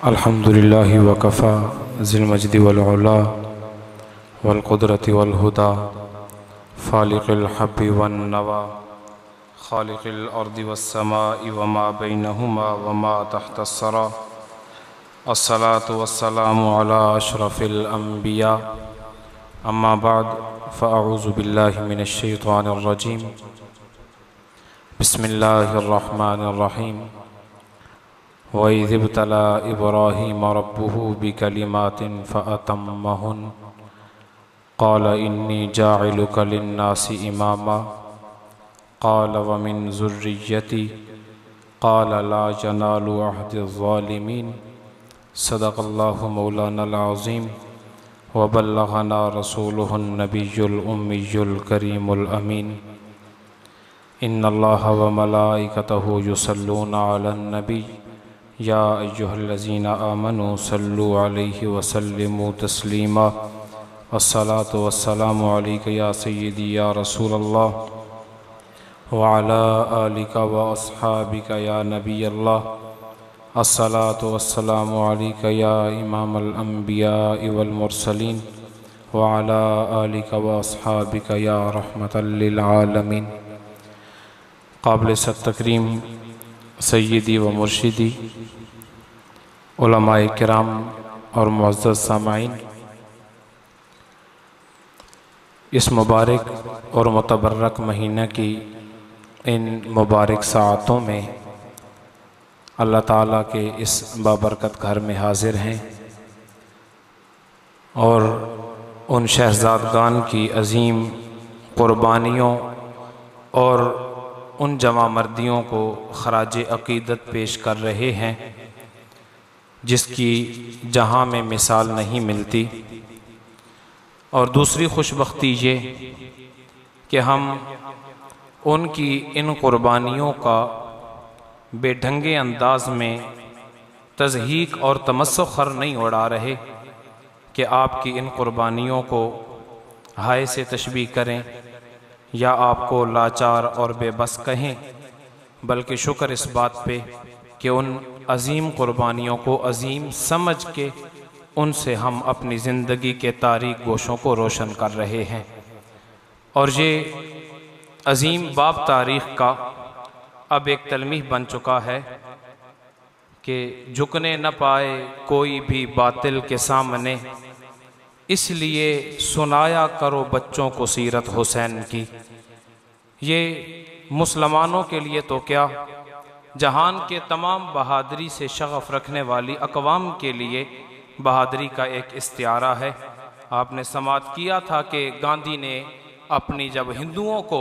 الحمد للہ وکفا ذی المجد والعلا والقدرة والہدى فالق الحب والنوى خالق الارض والسماء وما بینہما وما تحت الثری الصلاة والسلام علی اشرف الانبیاء اما بعد فاعوذ باللہ من الشیطان الرجیم بسم اللہ الرحمن الرحیم وَإِذِ ابْتَلَىٰ إِبْرَاهِيمَ رَبُّهُ بِكَلِمَاتٍ فَأَتَمَّهُنَّ قَالَ إِنِّي جَاعِلُكَ لِلنَّاسِ إِمَامًا قَالَ وَمِن ذُرِّيَّتِي قَالَ لَا يَنَالُ عَهْدِ الظَّالِمِينَ صدق اللہ مولانا العظیم وبلغنا رسولہ النبی الأمی الکریم الامین ان اللہ وملائکتہ یصلون علی النبی یا ایہا الذین آمنوا صلوا علیہ وسلموا تسلیما الصلاة والسلام علیک یا سیدی یا رسول اللہ وعلی آلک واصحابک یا نبی اللہ الصلاة والسلام علیک یا امام الانبیاء والمرسلین وعلی آلک واصحابک یا رحمتا للعالمین قابل تکریم سیدی و مرشدی علماء کرام اور معزز سامعین، اس مبارک اور متبرک مہینہ کی ان مبارک ساعتوں میں اللہ تعالیٰ کے اس بابرکت گھر میں حاضر ہیں اور ان شہزادگان کی عظیم قربانیوں اور ان جمع مردیوں کو خراج عقیدت پیش کر رہے ہیں جس کی جہاں میں مثال نہیں ملتی، اور دوسری خوش بختی یہ کہ ہم ان کی ان قربانیوں کا بے ڈھنگے انداز میں تضحیک اور تمسخر نہیں اڑا رہے کہ آپ کی ان قربانیوں کو ہائے سے تشبیہ کریں یا آپ کو لاچار اور بے بس کہیں، بلکہ شکر اس بات پہ کہ ان عظیم قربانیوں کو عظیم سمجھ کے ان سے ہم اپنی زندگی کے تاریک گوشوں کو روشن کر رہے ہیں، اور یہ عظیم باب تاریخ کا اب ایک تلمیح بن چکا ہے کہ جھکنے نہ پائے کوئی بھی باطل کے سامنے، اس لیے سنایا کرو بچوں کو سیرت حسین کی۔ یہ مسلمانوں کے لیے تو کیا، جہان کے تمام بہادری سے شغف رکھنے والی اقوام کے لیے بہادری کا ایک استعارہ ہے۔ آپ نے سماعت کیا تھا کہ گاندھی نے اپنی جب ہندوؤں کو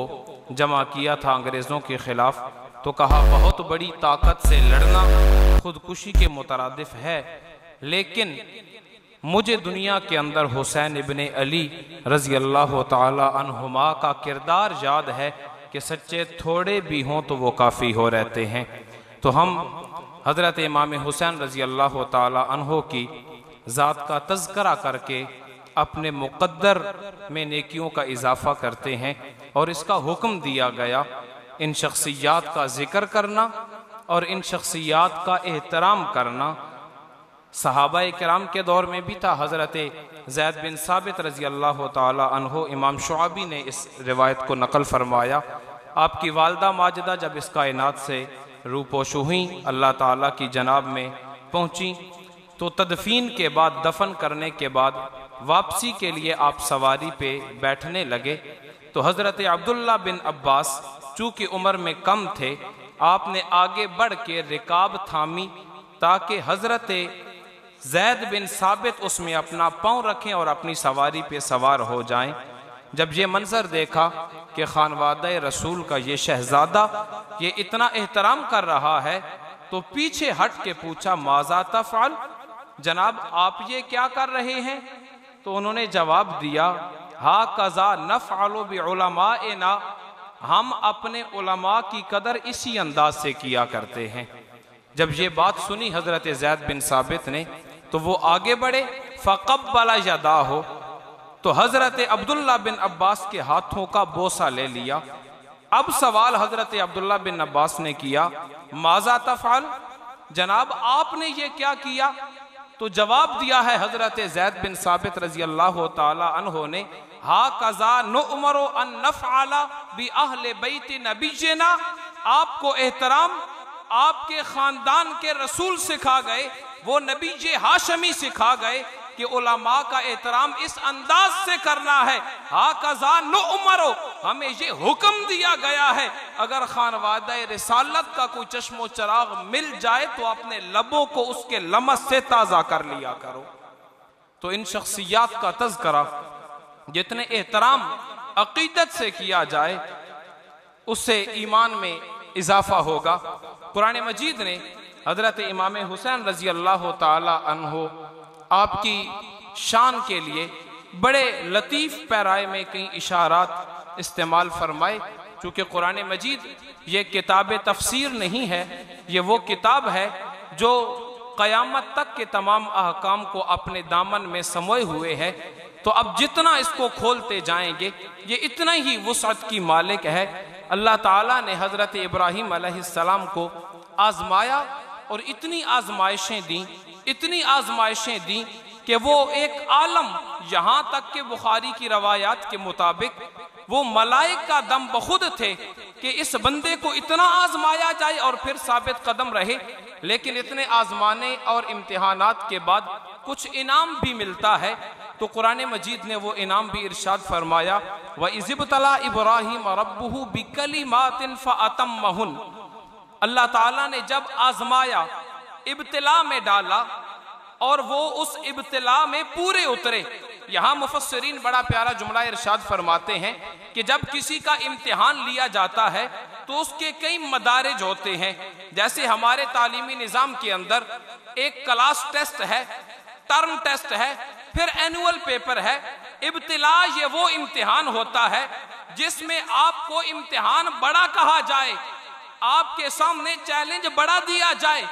جمع کیا تھا انگریزوں کے خلاف تو کہا بہت بڑی طاقت سے لڑنا خودکشی کے مترادف ہے، لیکن مجھے دنیا کے اندر حسین ابن علی رضی اللہ تعالی عنہما کا کردار یاد ہے کہ سچے تھوڑے بھی ہوں تو وہ کافی ہو رہتے ہیں۔ تو ہم حضرت امام حسین رضی اللہ تعالی عنہ کی ذات کا تذکرہ کر کے اپنے مقدر میں نیکیوں کا اضافہ کرتے ہیں، اور اس کا حکم دیا گیا ان شخصیات کا ذکر کرنا اور ان شخصیات کا احترام کرنا۔ صحابہ کرام کے دور میں بھی تھا، حضرت زید بن ثابت رضی اللہ تعالی عنہ، امام شعبی نے اس روایت کو نقل فرمایا، آپ کی والدہ ماجدہ جب اس کائنات سے روپوش ہوئیں، اللہ تعالیٰ کی جناب میں پہنچیں، تو تدفین کے بعد، دفن کرنے کے بعد واپسی کے لیے آپ سواری پہ بیٹھنے لگے تو حضرت عبداللہ بن عباس چونکہ عمر میں کم تھے، آپ نے آگے بڑھ کے رکاب تھامی تاکہ حضرت زید بن ثابت اس میں اپنا پاؤں رکھیں اور اپنی سواری پہ سوار ہو جائیں۔ جب یہ منظر دیکھا کہ خانوادہ رسول کا یہ شہزادہ یہ اتنا احترام کر رہا ہے تو پیچھے ہٹ کے پوچھا ماذا تفعل، جناب آپ یہ کیا کر رہے ہیں؟ تو انہوں نے جواب دیا ہاکذا نفعل بعلمائنا، ہم اپنے علماء کی قدر اسی انداز سے کیا کرتے ہیں۔ جب یہ بات سنی حضرت زید بن ثابت نے تو وہ آگے بڑھے، فقبل یداہ، تو حضرت عبداللہ بن عباس کے ہاتھوں کا بوسہ لے لیا۔ اب سوال حضرت عبداللہ بن عباس نے کیا ماذا تفعل، جناب آپ نے یہ کیا کیا؟ تو جواب دیا ہے حضرت زید بن ثابت رضی اللہ تعالی عنہ نے، ہاکذا نؤمر ان نفعل باہل بیت نبینا، آپ کو احترام آپ کے خاندان کے رسول سکھا گئے، وہ نبی ہاشمی سکھا گئے کہ علماء کا احترام اس انداز سے کرنا ہے۔ ہاکذا نؤمر، ہمیں یہ حکم دیا گیا ہے اگر خانوادہ رسالت کا کوئی چشم و چراغ مل جائے تو اپنے لبوں کو اس کے لمس سے تازہ کر لیا کرو۔ تو ان شخصیات کا تذکرہ جتنے احترام عقیدت سے کیا جائے اس سے ایمان میں اضافہ ہوگا۔ قرآن مجید نے حضرت امام حسین رضی اللہ تعالی عنہ آپ کی شان کے لیے بڑے لطیف پیرائے میں کئی اشارات استعمال فرمائے۔ چونکہ قرآن مجید یہ کتاب تفسیر نہیں ہے، یہ وہ کتاب ہے جو قیامت تک کے تمام احکام کو اپنے دامن میں سموئے ہوئے ہے، تو اب جتنا اس کو کھولتے جائیں گے یہ اتنا ہی وسعت کی مالک ہے۔ اللہ تعالیٰ نے حضرت ابراہیم علیہ السلام کو آزمایا اور اتنی آزمائشیں دیں کہ وہ ایک عالم، یہاں تک کہ بخاری کی روایات کے مطابق وہ ملائک کا دم بخود تھے کہ اس بندے کو اتنا آزمایا جائے اور پھر ثابت قدم رہے، لیکن اتنے آزمانے اور امتحانات کے بعد کچھ انعام بھی ملتا ہے۔ تو قرآن مجید نے وہ انعام بھی ارشاد فرمایا، وَإِذِ ابْتَلَىٰ إِبْرَاهِيمَ رَبُّهُ بِكَلِمَاتٍ فَأَتَمَّهُنَّ، اللہ تعالیٰ نے جب آزمایا، ابتلا میں ڈالا اور وہ اس ابتلا میں پورے اترے۔ یہاں مفسرین بڑا پیارا جملہ ارشاد فرماتے ہیں کہ جب کسی کا امتحان لیا جاتا ہے تو اس کے کئی مدارج ہوتے ہیں، جیسے ہمارے تعلیمی نظام کے اندر ایک کلاس ٹیسٹ ہے، ٹرم ٹیسٹ ہے، پھر اینول پیپر ہے۔ ابتلا یہ وہ امتحان ہوتا ہے جس میں آپ کو امتحان بڑا کہا جائے، آپ کے سامنے چیلنج بڑا دیا جائے،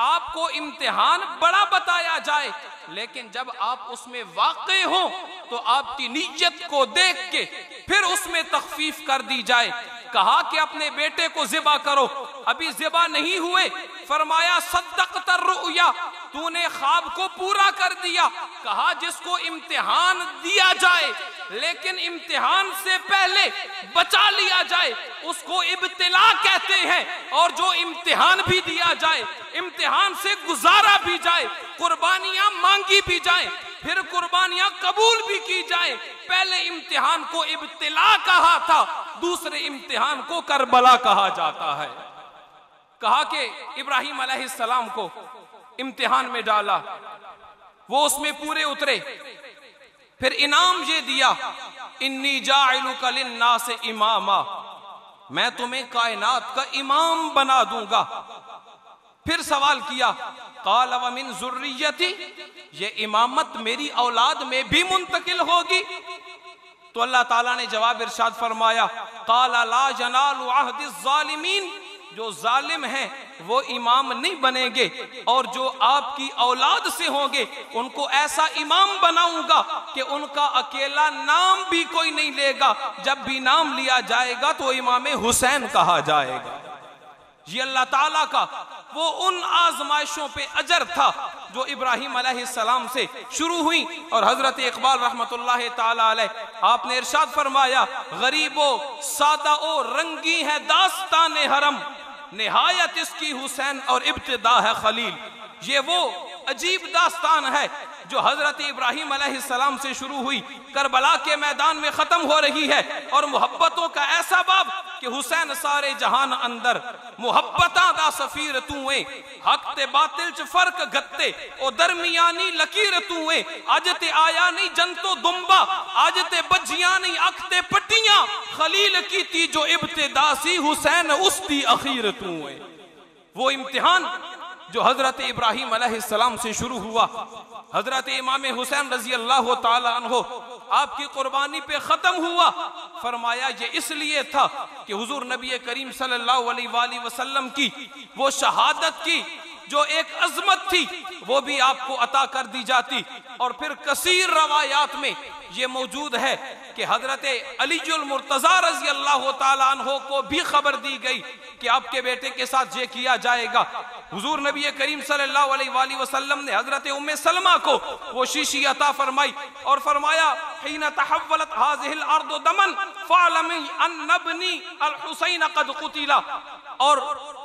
آپ کو امتحان بڑا بتایا جائے، لیکن جب آپ اس میں واقع ہوں تو آپ کی نیت کو دیکھ کے پھر اس میں تخفیف کر دی جائے۔ کہا کہ اپنے بیٹے کو ذبح کرو، ابھی ذبح نہیں ہوئے، فرمایا صدقت الرؤیا، تو نے خواب کو پورا کر دیا۔ کہا جس کو امتحان دیا جائے لیکن امتحان سے پہلے بچا لیا جائے اس کو ابتلا کہتے ہیں، اور جو امتحان بھی دیا جائے، امتحان سے گزارا بھی جائے، قربانیاں مانگی بھی جائیں، پھر قربانیاں قبول بھی کی جائیں، پہلے امتحان کو ابتلا کہا تھا، دوسرے امتحان کو کربلا کہا جاتا ہے۔ کہا کہ ابراہیم علیہ السلام کو امتحان میں ڈالا، وہ اس میں پورے اترے، پھر انعام یہ دیا، انی جاعلک للناس اماما، میں تمہیں کائنات کا امام بنا دوں گا۔ پھر سوال کیا، قال ومن ذریتی، یہ امامت میری اولاد میں بھی منتقل ہوگی؟ تو اللہ تعالیٰ نے جواب ارشاد فرمایا، قال لا ینال عہد الظالمین، جو ظالم ہیں وہ امام نہیں بنیں گے، اور جو آپ کی اولاد سے ہوں گے ان کو ایسا امام بناؤں گا کہ ان کا اکیلا نام بھی کوئی نہیں لے گا، جب بھی نام لیا جائے گا تو امام حسین کہا جائے گا۔ یہ اللہ تعالیٰ کا وہ ان آزمائشوں پہ اجر تھا جو ابراہیم علیہ السلام سے شروع ہوئی، اور حضرت اقبال رحمت اللہ تعالی علیہ آپ نے ارشاد فرمایا، غریب و سادہ و رنگی ہے داستان حرم، نہایت اس کی حسین اور ابتدا ہے خلیل۔ یہ وہ عجیب داستان ہے جو حضرت ابراہیم علیہ السلام سے شروع ہوئی، کربلا کے میدان میں ختم ہو رہی ہے، اور محبتوں کا ایسا باب کہ حسین سارے جہان اندر محبتاں دا سفیر توئیں، حق تے باطل چ فرق گتے او درمیانی لکیر توئیں، آج تے آیا نہیں جنتو دمبا، آج تے بجیاں نہیں اکھ تے پٹیاں، خلیل کی تی جو ابتدا سی حسین اس دی اخیر توئیں۔ وہ امتحان جو حضرت ابراہیم علیہ السلام سے شروع ہوا، حضرت امام حسین رضی اللہ تعالی عنہ آپ کی قربانی پہ ختم ہوا۔ فرمایا یہ اس لیے تھا کہ حضور نبی کریم صلی اللہ علیہ وآلہ وسلم کی وہ شہادت کی جو ایک عظمت تھی وہ بھی آپ کو عطا کر دی جاتی۔ اور پھر کثیر روایات میں یہ موجود ہے کہ حضرت علی المرتضی رضی اللہ تعالیٰ عنہ کو بھی خبر دی گئی کہ آپ کے بیٹے کے ساتھ یہ کیا جائے گا۔ حضور نبی کریم صلی اللہ علیہ وآلہ وسلم نے حضرت ام سلمہ کو وہ شیشی عطا فرمائی اور فرمایا حین تحولت هذه الارض دما فاعلمی ان ابنی الحسین قد قتل، اور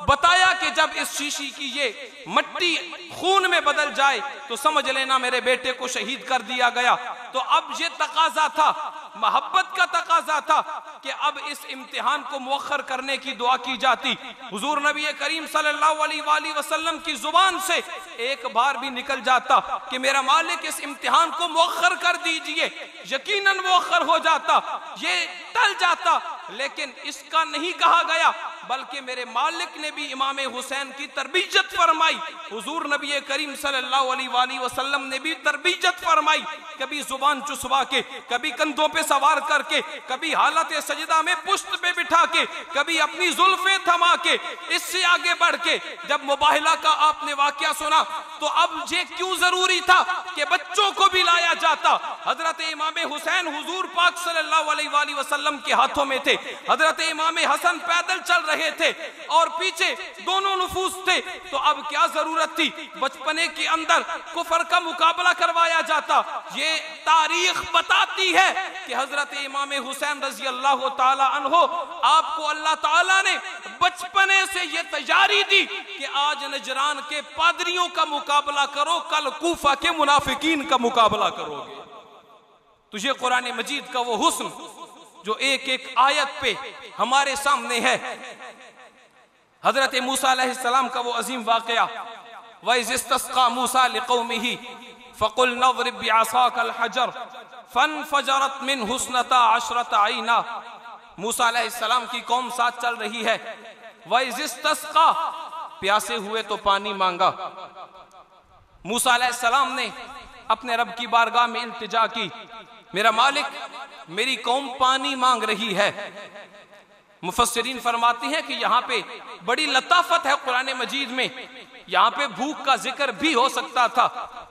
بتایا کہ جب اس شیشی کی یہ مٹی خون میں بدل جائے تو سمجھ لینا میرے بیٹے کو شہید کر دیا گیا۔ تو اب یہ تقاضا تھا، محبت کا تقاضا تھا کہ اب اس امتحان کو مؤخر کرنے کی دعا کی جاتی۔ حضور نبی کریم صلی اللہ علیہ وآلہ وسلم کی زبان سے ایک بار بھی نکل جاتا کہ میرا مالک اس امتحان کو مؤخر کر دیجئے، یقیناً مؤخر ہو جاتا، یہ ٹل جاتا، لیکن اس کا نہیں کہا گیا، بلکہ میرے مالک نے بھی امام حسین کی تربیت فرمائی۔ حضور نبی کریم صلی اللہ علیہ وآلہ وسلم نے بھی تربیت فرمائی، کبھی زبان چسوا کے، کبھی کندھوں پہ سوار کر کے، کبھی حالت سجدہ میں پشت پہ بٹھا کے، کبھی اپنی زلفیں تھما کے، اس سے آگے بڑھ کے جب مباہلہ کا آپ نے واقعہ سنا تو اب یہ کیوں ضروری تھا کہ بچوں کو بھی لایا جاتا۔ حضرت امام حسین حضور پاک صلی اللہ علیہ وآلہ وسلم کے ہاتھوں میں تھے، حضرت امام حسن پیدل چل رہے تھے اور پیچھے دونوں نفوس تھے، تو اب کیا ضرورت تھی بچپنے کے اندر کفر کا مقابلہ کروایا جاتا۔ یہ تاریخ بتاتی ہے کہ حضرت امام حسین رضی اللہ تعالی عنہ آپ کو اللہ تعالیٰ نے بچپنے سے یہ تیاری دی کہ آج نجران کے پادریوں کا مقابلہ کرو، کل کوفہ کے منافقین کا مقابلہ کرو گے۔ تو یہ قرآن مجید کا وہ حسن جو ایک ایک آیت پہ ہمارے سامنے ہے۔ حضرت موسیٰ علیہ السلام کا وہ عظیم واقعہ، وَإِذِ اسْتَسْقَىٰ مُوسَىٰ لِقَوْمِهِ فَقُلْنَا اضْرِب بِّعَصَاكَ الْحَجَرَ فَانْفَجَرَتْ مِنْهُ اثْنَتَا عَشْرَةَ عَيْنًا۔ موسیٰ علیہ السلام کی قوم ساتھ چل رہی ہے، وَإِذِ اسْتَسْقَىٰ، پیاسے ہوئے تو پانی مانگا۔ موسیٰ علیہ السلام نے اپنے رب کی بارگاہ میں التجا کی، میرا مالک میری قوم پانی مانگ رہی ہے۔ مفسرین فرماتے ہیں کہ یہاں پہ بڑی لطافت ہے قرآن مجید میں، یہاں پہ بھوک کا ذکر بھی ہو سکتا تھا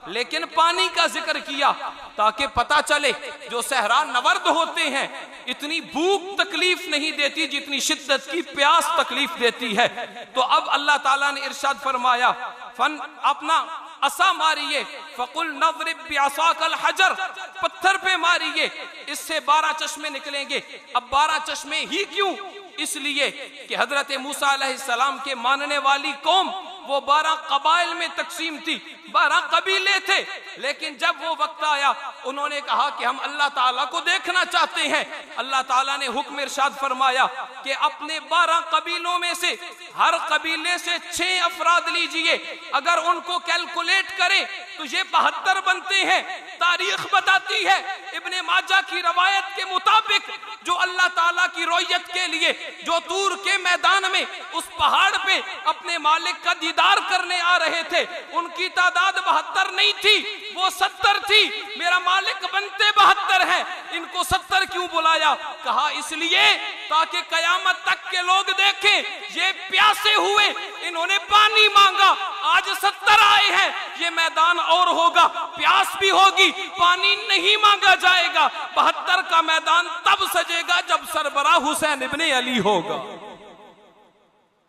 لیکن پانی کا ذکر کیا تاکہ پتہ چلے جو صحرا نورد ہوتے ہیں اتنی بھوک تکلیف نہیں دیتی جتنی شدت کی پیاس تکلیف دیتی ہے۔ تو اب اللہ تعالیٰ نے ارشاد فرمایا اپنا عصا ماریے، فَقُلْ نَضْرِبْ بِعَصَاكَ الْحَجَرَ، پتھر پہ ماریے، اس سے 12 چشمے نکلیں گے۔ اب 12 چشمے ہی کیوں؟ اس لیے کہ حضرت موسیٰ علیہ السلام کے ماننے والی قوم وہ 12 قبائل میں تقسیم تھی، 12 قبیلے تھے، لیکن جب وہ وقت آیا انہوں نے کہا کہ ہم اللہ تعالیٰ کو دیکھنا چاہتے ہیں۔ اللہ تعالیٰ نے حکم ارشاد فرمایا کہ اپنے 12 قبیلوں میں سے ہر قبیلے سے 6 افراد لیجئے، اگر ان کو کیلکولیٹ کریں تو یہ 72 بنتے ہیں۔ تاریخ بتاتی ہے ابن ماجہ کی روایت کے مطابق جو اللہ تعالیٰ کی رؤیت کے لیے جو طور کے میدان میں اس پہاڑ پہ اپنے مالک کا دیدار کرنے آ رہے تھے ان کی تعداد 72 نہیں تھی، وہ 70 تھی۔ میرا مالک بنتے 72 ہیں، ان کو 70 کیوں بلایا؟ کہا اس لیے تاکہ قیامت تک کے لوگ دیکھیں یہ پیاسے ہوئے، انہوں نے پانی مانگا، آج 70 آئے ہیں، یہ میدان اور ہوگا، پیاس بھی ہوگی، پانی نہیں مانگا جائے گا۔ 72 کا میدان تب سجے گا جب سربراہ حسین ابن علی ہوگا۔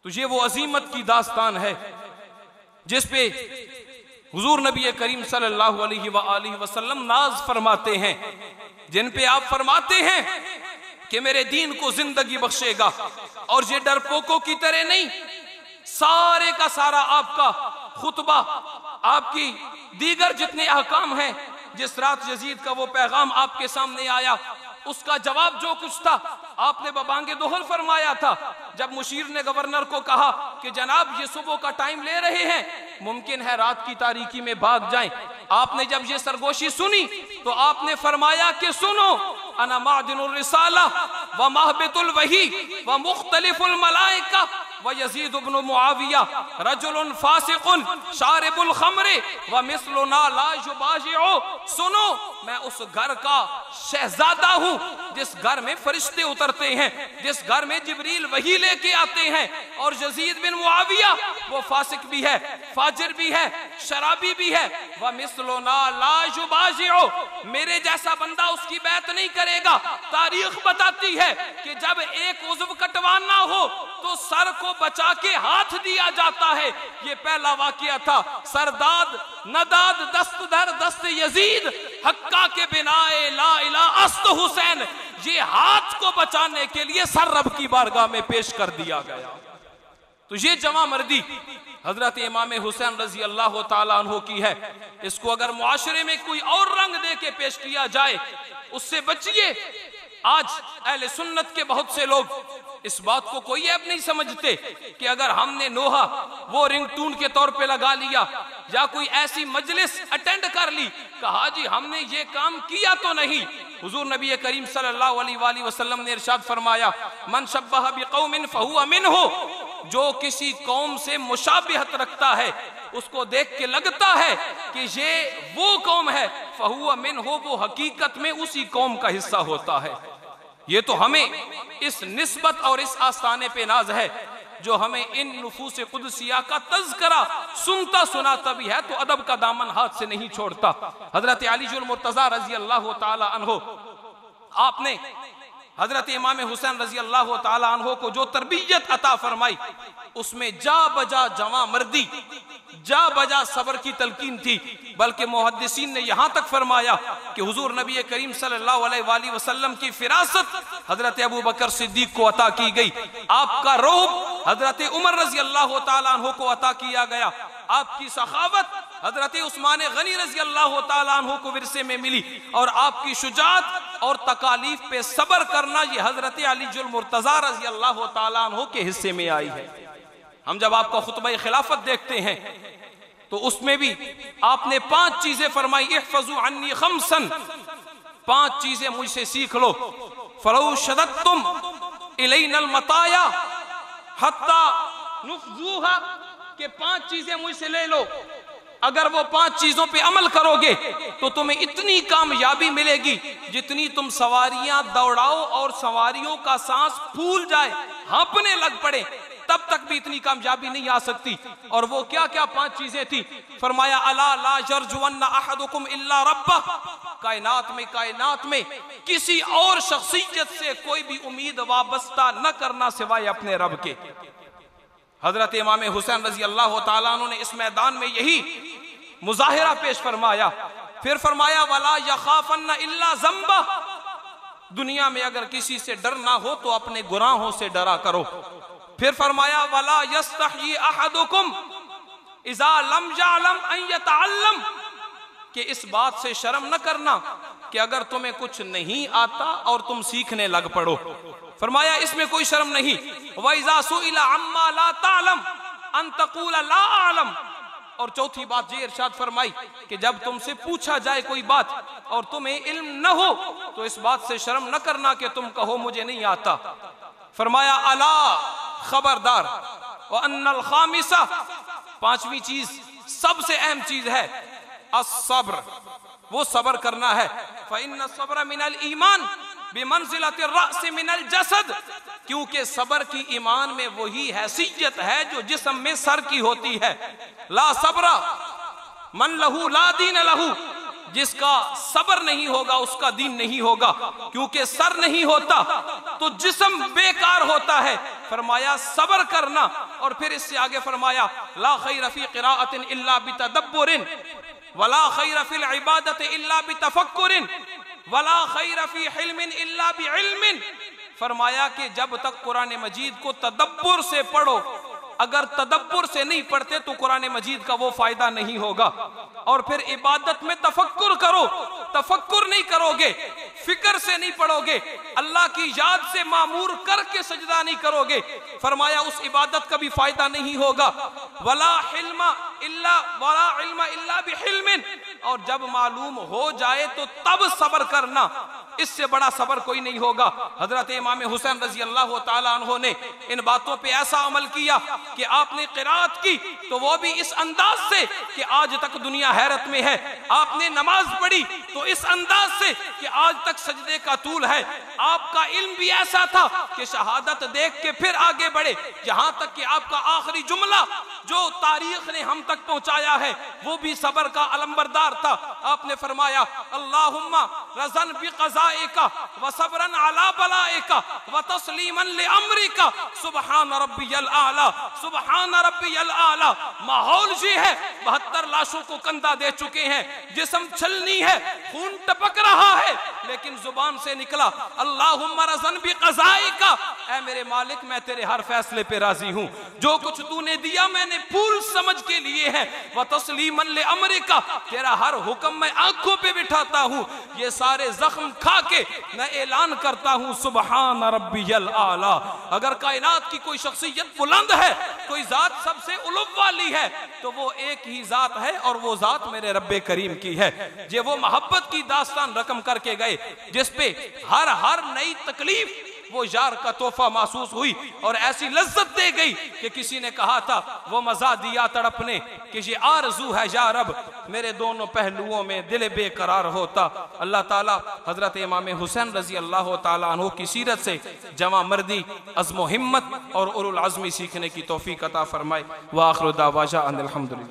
تو یہ وہ عظیمت کی داستان ہے جس پہ حضور نبی کریم صلی اللہ علیہ وآلہ وسلم ناز فرماتے ہیں، جن پہ آپ فرماتے ہیں کہ میرے دین کو زندگی بخشے گا، اور یہ ڈرپوکوں کی طرح نہیں، سارے کا سارا آپ کا خطبہ، آپ کی دیگر جتنے احکام ہیں، جس رات یزید کا وہ پیغام آپ کے سامنے آیا اس کا جواب جو کچھ تھا آپ نے ببانگ دہل فرمایا تھا۔ جب مشیر نے گورنر کو کہا کہ جناب یہ صبح کا ٹائم لے رہے ہیں، ممکن ہے رات کی تاریکی میں بھاگ جائیں، آپ نے جب یہ سرگوشی سنی تو آپ نے فرمایا کہ سنو انا معدن الرسالہ ومہبط الوحی ومختلف الملائکہ ویزید بن معاویہ رجل فاسق شارب الخمر ومثلنا لا یباجع. سنو میں اس گھر کا شہزادہ ہوں جس گھر میں فرشتے اترتے ہیں، جس گھر میں جبریل وحی لے کے آتے ہیں، اور یزید بن معاویہ وہ فاسق بھی ہے، فاجر بھی ہے، شرابی بھی ہے. ومثلنا لا یباجع، میرے جیسا بندہ اس کی بیعت نہیں کرے گا. تاریخ بتاتی ہے کہ جب ایک عضو کٹوانا ہو تو سر کو بچا کے ہاتھ دیا جاتا ہے. یہ پہلا واقعہ تھا. سرداد نداد دست در دست یزید حقہ کے بنائے لا الہ است حسین، یہ ہاتھ کو بچانے کے لیے سر رب کی بارگاہ میں پیش کر دیا گیا. تو یہ جوان مردی حضرت امام حسین رضی اللہ تعالیٰ عنہ کی ہے. اس کو اگر معاشرے میں کوئی اور رنگ دے کے پیش کیا جائے اس سے بچئے. آج اہل سنت کے بہت سے لوگ اس بات کو کوئی عیب نہیں سمجھتے کہ اگر ہم نے نوحہ وہ رنگ ٹون کے طور پہ لگا لیا یا کوئی ایسی مجلس اٹینڈ کر لی، کہا جی ہم نے یہ کام کیا تو نہیں. حضور نبی کریم صلی اللہ علیہ وآلہ وسلم نے ارشاد فرمایا من شبہ بقوم فہو منہ، جو کسی قوم سے مشابہت رکھتا ہے اس کو دیکھ کے لگتا ہے کہ یہ وہ قوم ہے، فہو منہ، وہ حقیقت میں اسی قوم کا حصہ ہوتا ہے. یہ تو ہمیں اس نسبت اور اس آستانے پہ ناز ہے جو ہمیں ان نفوس قدسیہ کا تذکرہ سنتا سناتا بھی ہے تو ادب کا دامن ہاتھ سے نہیں چھوڑتا. حضرت علی المرتضیٰ رضی اللہ تعالی عنہ، آپ نے حضرت امام حسین رضی اللہ تعالی عنہ کو جو تربیت عطا فرمائی اس میں جا بجا جواں مردی، جا بجا صبر کی تلقین تھی. بلکہ محدثین نے یہاں تک فرمایا کہ حضور نبی کریم صلی اللہ علیہ وآلہ وسلم کی فراست حضرت ابو بکر صدیق کو عطا کی گئی، آپ کا رعب حضرت عمر رضی اللہ تعالیٰ عنہ کو عطا کیا گیا، آپ کی سخاوت حضرت عثمان غنی رضی اللہ تعالیٰ عنہ کو ورثے میں ملی، اور آپ کی شجاعت اور تکالیف پہ صبر کرنا یہ حضرت علی المرتضیٰ رضی اللہ تعالیٰ عنہ کے حصے میں آئی ہے. ہم جب آپ کا خطبہ خلافت دیکھتے ہیں تو اس میں بھی آپ نے 5 چیزیں فرمائی، احفظوا عنی خمسا، 5 چیزیں مجھ سے سیکھ لو. فلو شددتم الینا المطایا حتی نفذوها، کہ 5 چیزیں مجھ سے لے لو، اگر وہ 5 چیزوں پہ عمل کرو گے تو تمہیں اتنی کامیابی ملے گی جتنی تم سواریاں دوڑاؤ اور سواریوں کا سانس پھول جائے، ہانپنے لگ پڑے، تب تک بھی اتنی کامیابی نہیں آ سکتی. اور وہ کیا کیا 5 چیزیں تھی؟ فرمایا الا لا یرجون احدکم الا ربہ، کائنات میں کسی اور شخصیت سے کوئی بھی امید وابستہ نہ کرنا سوائے اپنے رب کے. حضرت امام حسین رضی اللہ تعالیٰ عنہ نے اس میدان میں یہی مظاہرہ پیش فرمایا. پھر فرمایا وَلَا يَخَافَنَّ إِلَّا ذَنْبَهُ، دنیا میں اگر کسی سے ڈرنا ہو تو اپنے گناہوں سے ڈرا کرو. پھر فرمایا وَلَا يَسْتَحْيِي أَحَدُكُمْ إِذَا لَمْ يَعْلَمْ أَنْ يَتَعَلَّمْ، کہ اس بات سے شرم نہ کرنا کہ اگر تمہیں کچھ نہیں آتا اور تم سیکھنے لگ پڑو. فرمایا اس میں کوئی شرم نہیں. وَإِذَا سُئِلَ عَمَّا لَا تَعْلَمْ أَن تَقُولَ لَا أَعْلَمْ، اور چوتھی بات یہ ارشاد فرمائی کہ جب تم سے پوچھا جائے کوئی بات اور تمہیں علم نہ ہو تو اس بات سے شرم نہ کرنا کہ تم کہو مجھے نہیں آتا. فرمایا الا، خبردار، وَأَنَّ الْخَامِسَ، 5ویں چیز سب سے اہم چیز ہے، الصبر، وہ صبر کرنا ہے. فَإِنَّ الصَّبْرَ مِنَ الْإِيمَانِ بِمَنْزِلَةِ الرَّأْسِ مِنَ الْجَسَدِ، کیونکہ صبر کی ایمان میں وہی حیثیت ہے جو جسم میں سر کی ہوتی ہے. لا صبر من لہو لا دین لہو، جس کا صبر نہیں ہوگا اس کا دین نہیں ہوگا، کیونکہ سر نہیں ہوتا تو جسم بیکار ہوتا ہے. فرمایا صبر کرنا. اور پھر اس سے آگے فرمایا لا خیر فی قراءۃ الا بتدبر ولا خیر فی العبادۃ الا بتفکر ولا خیر فی حلم الا بعلم. فرمایا کہ جب تک قرآن مجید کو تدبر سے پڑھو، اگر تدبر سے نہیں پڑھتے تو قرآن مجید کا وہ فائدہ نہیں ہوگا. اور پھر عبادت میں تفکر کرو، تفکر نہیں کرو گے، فکر سے نہیں پڑھو گے، اللہ کی یاد سے معمور کر کے سجدہ نہیں کرو گے، فرمایا اس عبادت کا بھی فائدہ نہیں ہوگا. ولا علم الا بحلم، اور جب معلوم ہو جائے تو تب صبر کرنا. اس سے بڑا صبر کوئی نہیں ہوگا۔ حضرت امام حسین رضی اللہ تعالیٰ عنہ نے ان باتوں پہ ایسا عمل کیا کہ آپ نے قرات کی تو وہ بھی اس انداز سے کہ آج تک دنیا حیرت میں ہے، آپ نے نماز پڑھی تو اس انداز سے کہ آج تک سجدے کا طول ہے، آپ کا علم بھی ایسا تھا کہ شہادت دیکھ کے پھر آگے بڑھے، یہاں تک کہ آپ کا آخری جملہ جو تاریخ نے ہم تک پہنچایا ہے وہ بھی صبر کا علمبردار تھا۔ آپ نے فرمایا اللہم رضن بقضائک وصبرن علی بلائک وتسلیما لامرک سبحان ربی الاعلی سبحان ربی الاعلی۔ ماحول یہ ہے 72 لاشوں کو کندھا دے چکے ہیں، جسم چھلنی ہے، خون ٹپک رہا ہے، لیکن زبان سے نکلا اللہم رضن بقضائک، اے میرے مالک میں تیرے ہر فیصلے پہ راضی ہوں، جو کچھ تو نے دیا میں نے پھول سمجھ کے لیے ہے، وتسلیما لامرک، تیرا ہر حکم میں آنکھوں پہ بٹھاتا ہوں۔ یہ سارے زخم کھا کے میں اعلان کرتا ہوں سبحان ربی الاعلی۔ اگر کائنات کی کوئی شخصیت بلند ہے، کوئی ذات سب سے علو والی ہے تو وہ ایک ہی ذات ہے اور وہ ذات میرے رب کریم کی ہے۔ یہ وہ محبت کی داستان رقم کر کے گئے جس پہ ہر نئی تکلیف وہ یار کا تحفہ محسوس ہوئی اور ایسی لذت دے گئی کہ کسی نے کہا تھا وہ مزہ دیا تڑپنے کہ یہ آرزو ہے یا رب میرے دونوں پہلوؤں میں دل بے قرار ہوتا۔ اللہ تعالیٰ حضرت امام حسین رضی اللہ تعالیٰ عنہ کی سیرت سے جمع مردی، عزم و ہمت اور اولو العزمی سیکھنے کی توفیق عطا فرمائے۔ وآخر دعوانا ان الحمدللہ۔